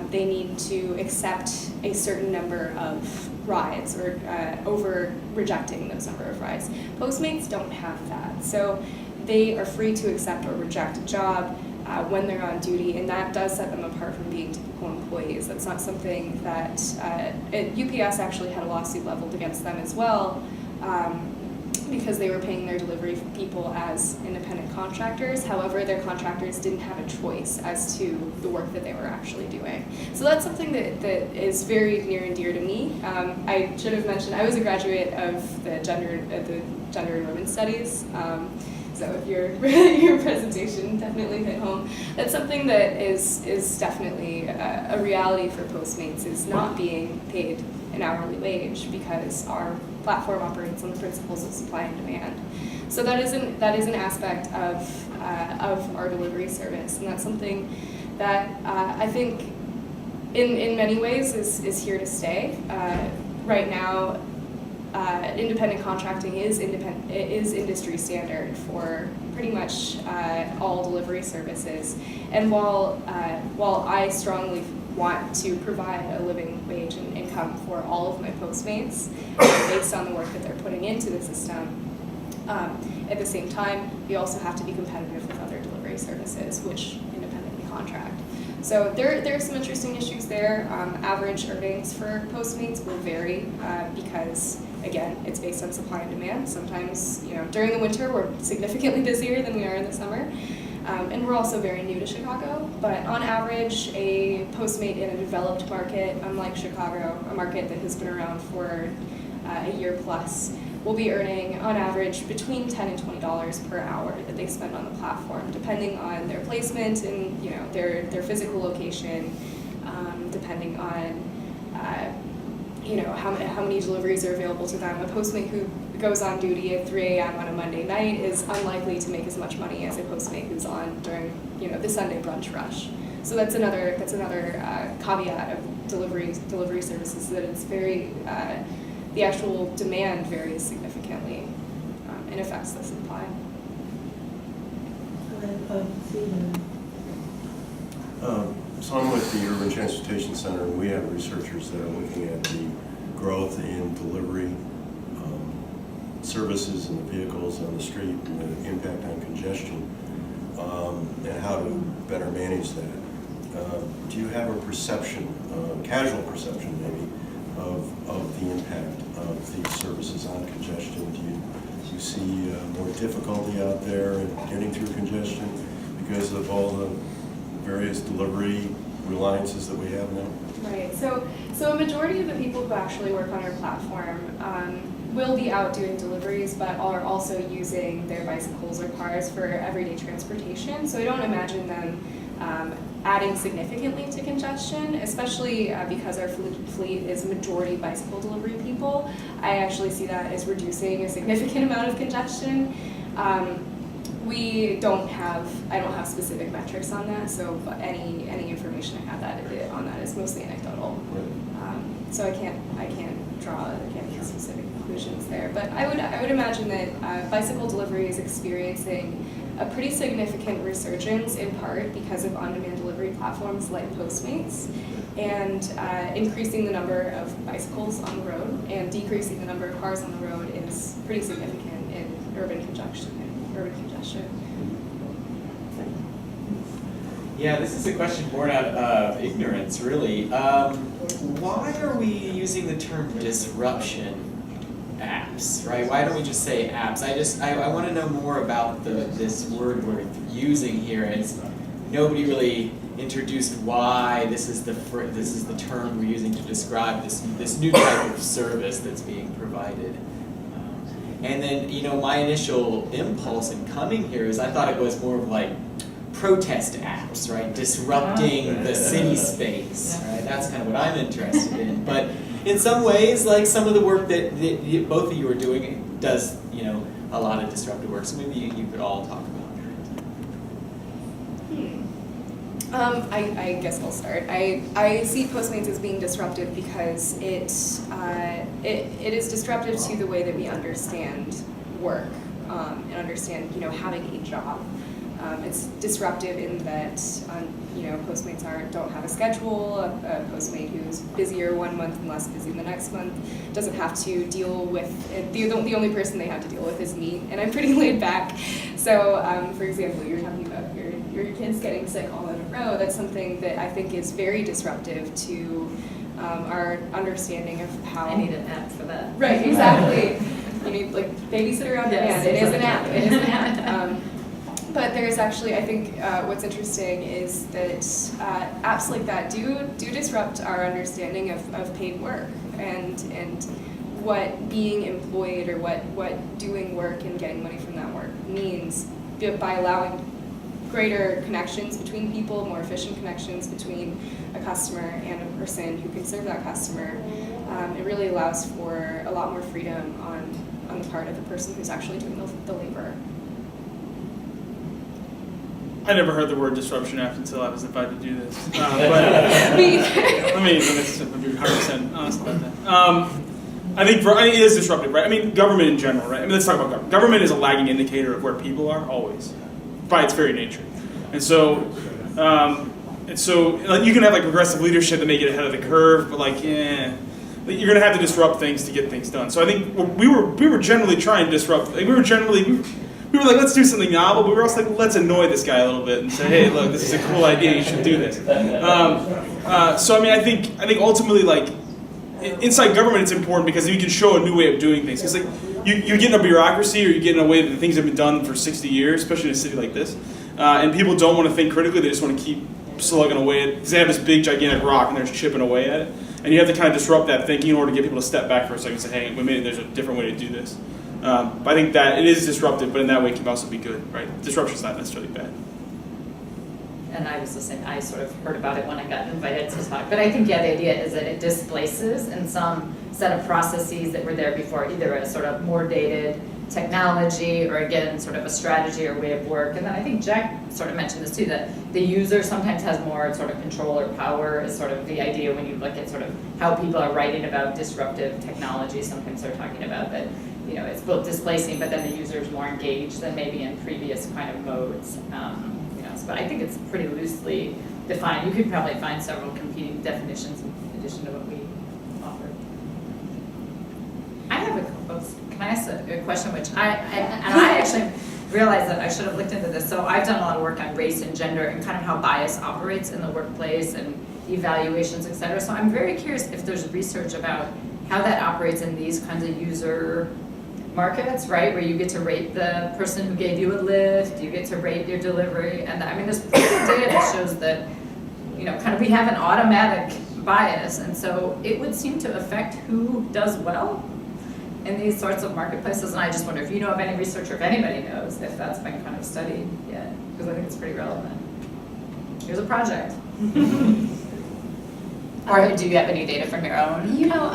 S1: They need to accept a certain number of rides or over rejecting those number of rides. Postmates don't have that. So they are free to accept or reject a job when they're on duty, and that does set them apart from being typical employees. That's not something that UPS actually had a lawsuit leveled against them as well because they were paying their delivery people as independent contractors. However, their contractors didn't have a choice as to the work that they were actually doing. So that's something that is very near and dear to me. I should have mentioned I was a graduate of the Gender and Women's Studies. So if your presentation definitely hit home. That's something that is definitely a reality for Postmates, is not being paid an hourly wage because our platform operates on the principles of supply and demand. So that is an aspect of our delivery service, and that's something that I think in many ways is here to stay. Right now, independent contracting is industry standard for pretty much all delivery services. And while I strongly want to provide a living wage and income for all of my Postmates based on the work that they're putting into the system, at the same time, we also have to be competitive with other delivery services, which independently contract. So there are some interesting issues there. Average earnings for Postmates will vary because again, it's based on supply and demand. Sometimes, during the winter, we're significantly busier than we are in the summer. And we're also very new to Chicago, but on average, a Postmate in a developed market, unlike Chicago, a market that has been around for a year plus, will be earning, on average, between $10 and $20 per hour that they spend on the platform, depending on their placement and their physical location, depending on how many deliveries are available to them. A Postmate who goes on duty at 3 a.m. on a Monday night is unlikely to make as much money as a Postmate who's on during the Sunday brunch rush. So that's another caveat of delivery services, that it's very the actual demand varies significantly and affects the supply.
S7: So I'm with the Urban Transportation Center, and we have researchers that are looking at the growth in delivery services and the vehicles on the street and the impact on congestion, and how to better manage that. Do you have a perception, casual perception maybe, of the impact of these services on congestion? Do you see more difficulty out there in getting through congestion because of all the various delivery reliances that we have now?
S1: Right. So a majority of the people who actually work on our platform will be out doing deliveries, but are also using their bicycles or cars for everyday transportation. So I don't imagine them adding significantly to congestion, especially because our fleet is majority bicycle delivery people. I actually see that as reducing a significant amount of congestion. I don't have specific metrics on that, so any information I have on that is mostly anecdotal. So I can't draw any specific conclusions there. But I would imagine that bicycle delivery is experiencing a pretty significant resurgence, in part because of on-demand delivery platforms like Postmates, and increasing the number of bicycles on the road and decreasing the number of cars on the road is pretty significant in urban congestion.
S8: Yeah, this is a question born out of ignorance, really. Why are we using the term disruption apps, right? Why don't we just say apps? I want to know more about this word we're using here. As nobody really introduced why this is the term we're using to describe this new type of service that's being provided. And then, my initial impulse in coming here is I thought it was more of like protest apps, right? Disrupting the city space, right? That's kind of what I'm interested in. But in some ways, like some of the work that both of you are doing does, a lot of disruptive work. So maybe you could all talk about it.
S1: I guess I'll start. I see Postmates as being disruptive because it is disruptive to the way that we understand work and understand having a job. It's disruptive in that Postmates don't have a schedule. A Postmate who's busier one month and less busy the next month doesn't have to deal with it. The only person they have to deal with is me, and I'm pretty laid back. So, for example, you're talking about your kids getting sick all in a row. That's something that I think is very disruptive to our understanding of how.
S5: I need an app for that.
S1: Right, exactly. You need babysitter on demand. It is an app. It is an app. But there's actually, I think, what's interesting is that apps like that do disrupt our understanding of paid work and what being employed or what doing work and getting money from that work means by allowing greater connections between people, more efficient connections between a customer and a person who can serve that customer. It really allows for a lot more freedom on the part of the person who's actually doing the labor.
S2: I never heard the word disruption app until I was invited to do this. But let me be 100% honest about that. I think it is disruptive, right? I mean, government in general, right? I mean, let's talk about government. Government is a lagging indicator of where people are, always, by its very nature. And so you can have progressive leadership that may get ahead of the curve, but you're going to have to disrupt things to get things done. So I think we were generally trying to disrupt. We were like, let's do something novel, but we were also like, let's annoy this guy a little bit and say, hey, look, this is a cool idea, you should do this. So I mean, I think ultimately, inside government, it's important because you can show a new way of doing things. It's like you get in a bureaucracy, or you get in a way that things have been done for 60 years, especially in a city like this, and people don't want to think critically. They just want to keep slugging away at it because they have this big, gigantic rock and they're just chipping away at it. And you have to kind of disrupt that thinking in order to get people to step back for a second and say, hey, maybe there's a different way to do this. But I think that it is disruptive, but in that way it can also be good, right? Disruption's not necessarily bad.
S5: And I was the same, I sort of heard about it when I got invited to talk. But I think, yeah, the idea is that it displaces in some set of processes that were there before, either a sort of more dated technology or again, sort of a strategy or way of work. And then I think Jack sort of mentioned this too, that the user sometimes has more sort of control or power is sort of the idea when you look at sort of how people are writing about disruptive technology. Sometimes they're talking about that, you know, it's both displacing, but then the user is more engaged than maybe in previous kind of modes. But I think it's pretty loosely defined. You could probably find several competing definitions in addition to what we offered. I have can I ask a question which I actually realized that I should have looked into this. So I've done a lot of work on race and gender and kind of how bias operates in the workplace and evaluations, et cetera. So I'm very curious if there's research about how that operates in these kinds of user markets, right, where you get to rate the person who gave you a lift, you get to rate your delivery, and I mean, there's plenty of data that shows that, you know, kind of we have an automatic bias, and so it would seem to affect who does well in these sorts of marketplaces, and I just wonder if you know of any research or if anybody knows if that's been kind of studied yet, because I think it's pretty relevant. Here's a project. Or do you have any data from your own?
S1: You know,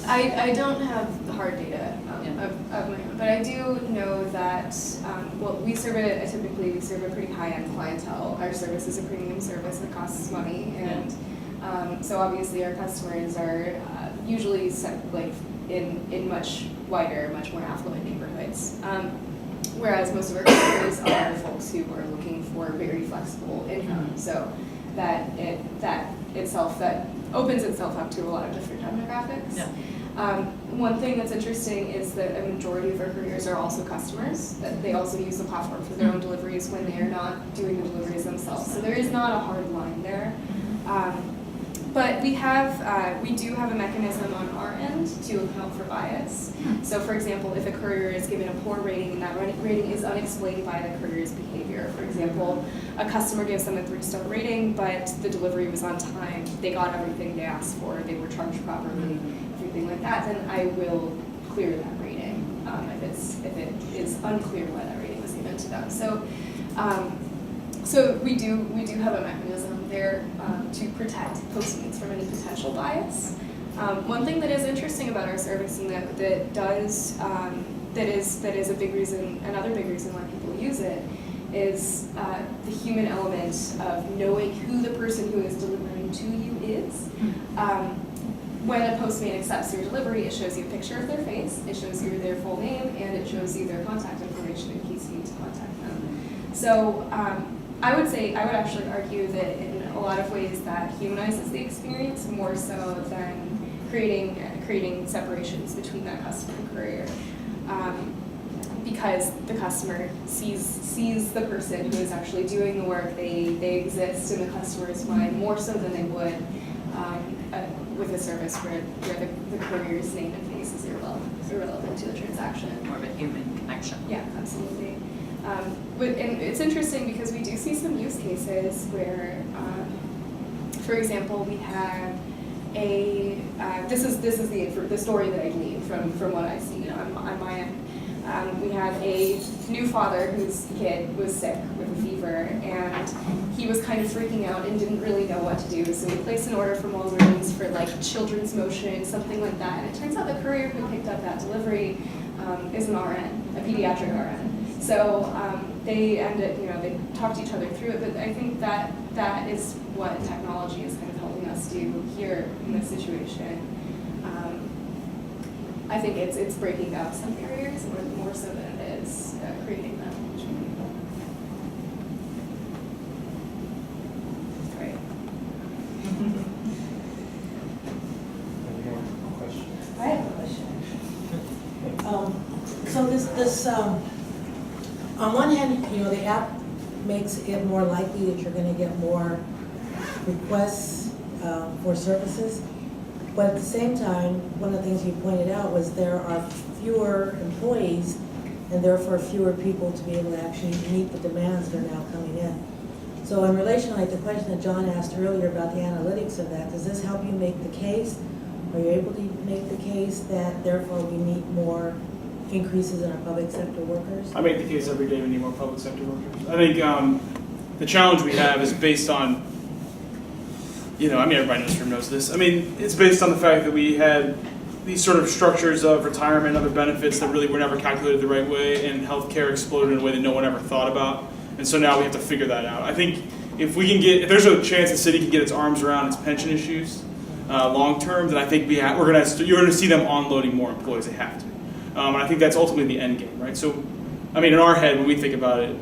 S1: I don't have hard data of my own, but I do know that, well, we serve a pretty high-end clientele. Our service is a premium service that costs money, and so obviously our customers are usually in much wider, much more affluent neighborhoods. Whereas most of our customers are folks who are looking for very flexible income. So that opens itself up to a lot of different demographics.
S5: Yeah.
S1: One thing that's interesting is that a majority of our couriers are also customers, that they also use the platform for their own deliveries when they are not doing the deliveries themselves. So there is not a hard line there. But we do have a mechanism on our end to account for bias. So for example, if a courier is given a poor rating and that rating is unexplained by the courier's behavior, for example, a customer gives them a 3-star rating, but the delivery was on time, they got everything they asked for, they were charged properly, everything like that, then I will clear that rating if it is unclear why that rating was given to them. So we do have a mechanism there to protect Postmates from any potential bias. One thing that is interesting about our service and that is a big reason, another big reason why people use it, is the human element of knowing who the person who is delivering to you is. When a Postmate accepts your delivery, it shows you a picture of their face, it shows you their full name, and it shows you their contact information in case you need to contact them. So I would actually argue that in a lot of ways that humanizes the experience more so than creating separations between that customer and courier. Because the customer sees the person who is actually doing the work, they exist in the customer's mind more so than they would with a service where the courier's name and face is irrelevant to the transaction.
S5: More of a human connection.
S1: Yeah, absolutely. And it's interesting because we do see some use cases where, for example, we have this is the story that I gleaned from what I see on my end. We had a new father whose kid was sick with a fever, and he was kind of freaking out and didn't really know what to do. So we placed an order from Walgreens for like children's motion, something like that. And it turns out the courier who picked up that delivery is an RN, a pediatric RN. So they talked to each other through it. But I think that is what technology is kind of helping us do here in this situation. I think it's breaking down some barriers more so than it is creating them. Great.
S9: Any more questions?
S3: I have a question. So this on one hand, the app makes it more likely that you're going to get more requests for services. But at the same time, one of the things you pointed out was there are fewer employees and therefore fewer people to be able to actually meet the demands that are now coming in. So in relation, like the question that John asked earlier about the analytics of that, does this help you make the case? Are you able to make the case that therefore we need more increases in our public sector workers?
S2: I make the case every day we need more public sector workers. I think the challenge we have is based on, everybody in this room knows this. It's based on the fact that we had these sort of structures of retirement, other benefits that really were never calculated the right way, and healthcare exploded in a way that no one ever thought about. And so now we have to figure that out. I think if there's a chance the city can get its arms around its pension issues long term, then I think you're going to see them onloading more employees. They have to. And I think that's ultimately the end game, right? So, in our head, when we think about it,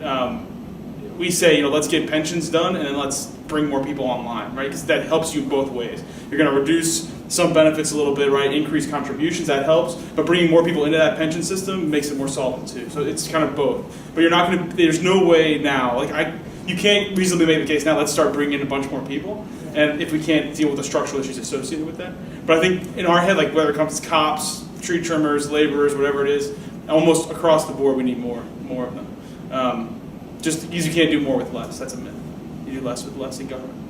S2: we say, let's get pensions done, and then let's bring more people online, right? Because that helps you both ways. You're going to reduce some benefits a little bit, right? Increase contributions, that helps. But bringing more people into that pension system makes it more solvent too. So it's kind of both. But you're not going to. There's no way now. You can't reasonably make the case now. Let's start bringing in a bunch more people. And if we can't deal with the structural issues associated with that, but I think in our head, whether it comes to cops, tree trimmers, laborers, whatever it is, almost across the board, we need more of them. Just because you can't do more with less. That's a myth. You do less with less in government.